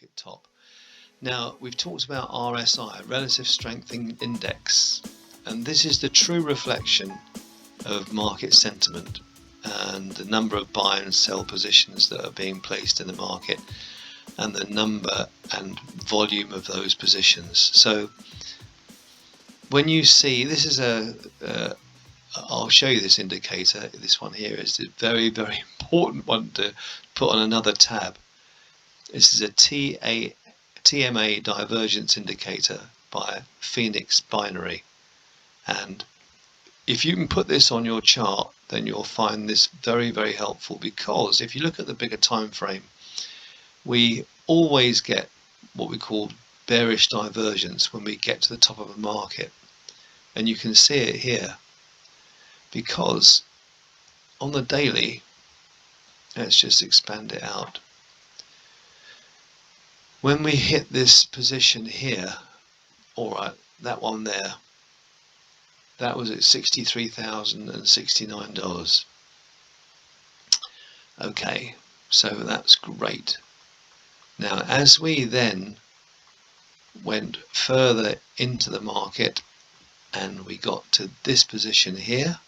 market top. Now, we've talked about RSI, Relative Strength Index, and this is the true reflection of market sentiment and the number of buy and sell positions that are being placed in the market and the number and volume of those positions. So when you see, this is I'll show you this indicator. This one here is a very, very important one to put on another tab. This is a TMA divergence indicator by PHEONIXBINARY, and if you can put this on your chart, then you'll find this very, very helpful, because if you look at the bigger time frame, we always get what we call bearish divergence when we get to the top of a market, and you can see it here because on the daily, let's just expand it out. When we hit this position here, alright, that one there, that was at $63,069. Okay, so that's great. Now, as we then went further into the market and we got to this position here,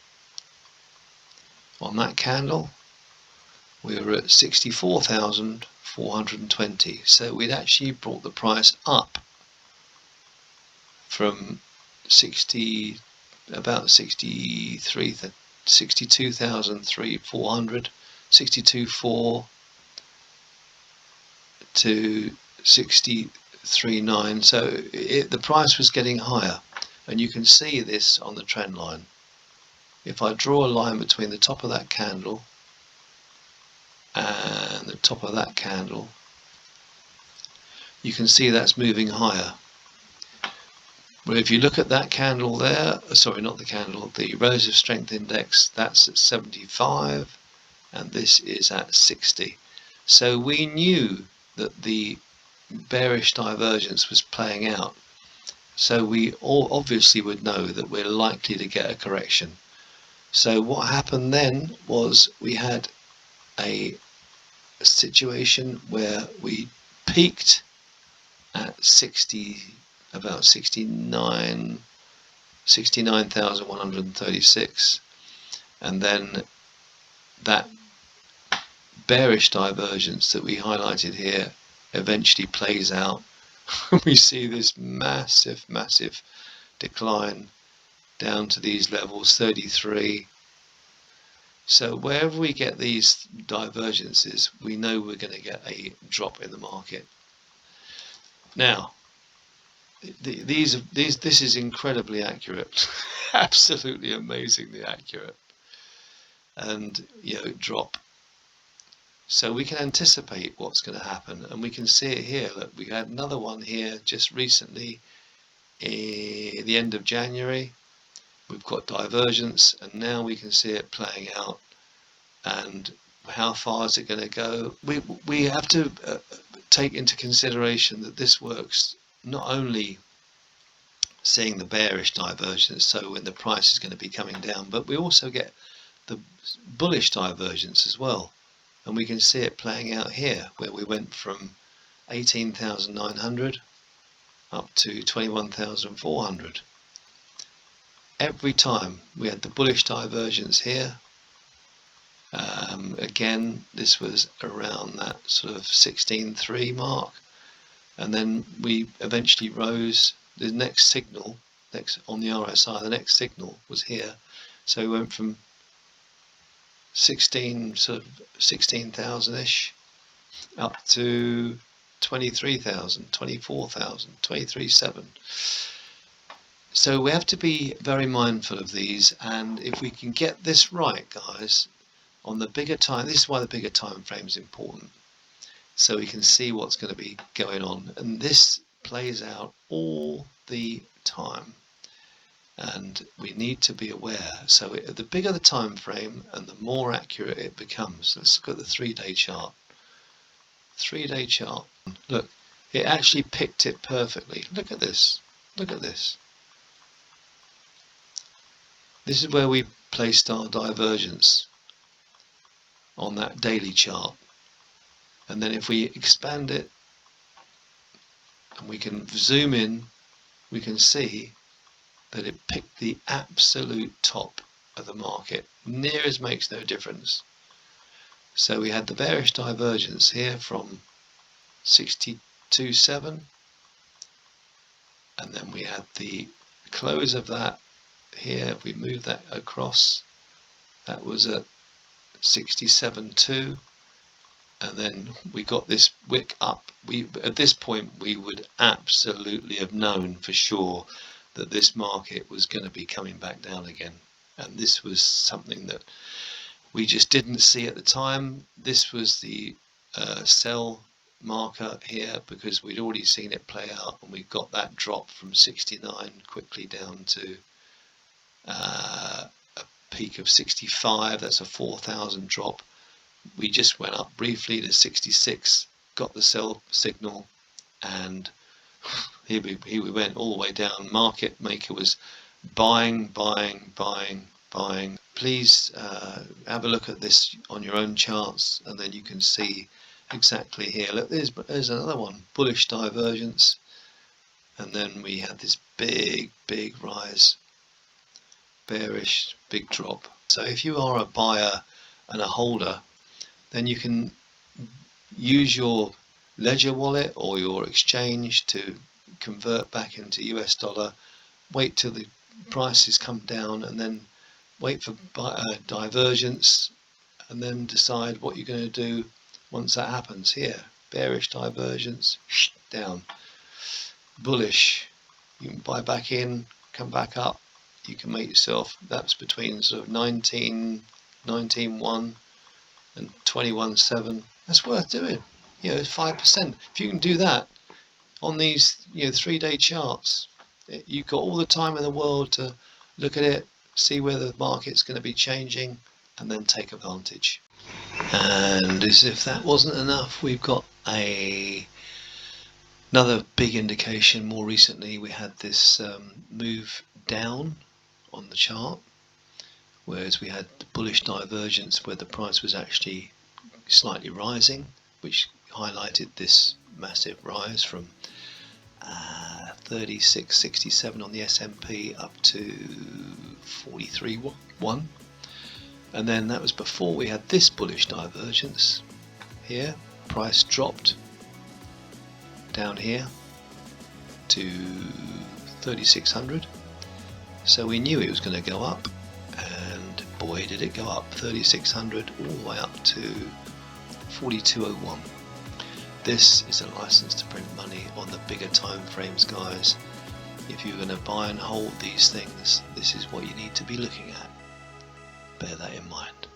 on that candle, we were at 64,420. So we'd actually brought the price up from about 62,400, 62.4 to 63.9. So the price was getting higher, and you can see this on the trend line. If I draw a line between the top of that candle and the top of that candle, you can see that's moving higher. But if you look at that candle there, sorry, not the candle, the relative strength index, that's at 75 and this is at 60. So we knew that the bearish divergence was playing out. So we all obviously would know that we're likely to get a correction. So what happened then was we had a situation where we peaked at about 69,136, and then that bearish divergence that we highlighted here eventually plays out. We see this massive decline down to these levels, 33. So wherever we get these divergences, we know we're going to get a drop in the market. Now, this is incredibly accurate, absolutely amazingly accurate, and drop. So we can anticipate what's going to happen, and we can see it here. Look, we had another one here just recently, the end of January. We've got divergence, and now we can see it playing out. And how far is it going to go? We have to take into consideration that this works not only seeing the bearish divergence, so when the price is going to be coming down, but we also get the bullish divergence as well. And we can see it playing out here, where we went from 18,900 up to 21,400. Every time we had the bullish divergence here. Again, this was around that sort of 16.3 mark, and then we eventually rose. The next signal, on the RSI, the next signal was here. So we went from 16,000-ish up to 23,000, 24,000, 23,700. So we have to be very mindful of these, and if we can get this right, guys, on the bigger time, this is why the bigger time frame is important, so we can see what's going to be going on, and this plays out all the time, and we need to be aware. So the bigger the time frame and the more accurate it becomes. Let's look at the 3-day chart. 3-day chart. Look, it actually picked it perfectly. Look at this. Look at this. This is where we placed our divergence on that daily chart. And then if we expand it and we can zoom in, we can see that it picked the absolute top of the market, near as makes no difference. So we had the bearish divergence here from 62.7, and then we had the close of that here. If we move that across, that was at 67.2, and then we got this wick up. At this point we would absolutely have known for sure that this market was going to be coming back down again, and this was something that we just didn't see at the time. This was the sell marker here, because we'd already seen it play out, and we got that drop from 69 quickly down to a peak of 65. That's a 4,000 drop. We just went up briefly to 66, got the sell signal, and here we went all the way down. Market maker was buying. Please have a look at this on your own charts, and then you can see exactly here. Look, there's another one, bullish divergence, and then we had this big rise, bearish, big drop. So if you are a buyer and a holder, then you can use your ledger wallet or your exchange to convert back into US dollar, wait till the prices come down, and then wait for divergence, and then decide what you're going to do once that happens. Here, bearish divergence, down. Bullish, you can buy back in, come back up. You can make yourself, that's between sort of 19.1 and 21.7. That's worth doing. You know, 5%. If you can do that on these 3-day charts, you've got all the time in the world to look at it, see where the market's going to be changing, and then take advantage. And as if that wasn't enough, we've got another big indication. More recently we had this move down on the chart, whereas we had the bullish divergence where the price was actually slightly rising, which highlighted this massive rise from 36.67 on the S&P up to 43.1, and then that was before we had this bullish divergence here. Price dropped down here to 3,600, so we knew it was going to go up, and boy did it go up. 3,600 all the way up to 42.01. This is a license to print money on the bigger time frames, guys. If you're going to buy and hold these things, this is what you need to be looking at. Bear that in mind.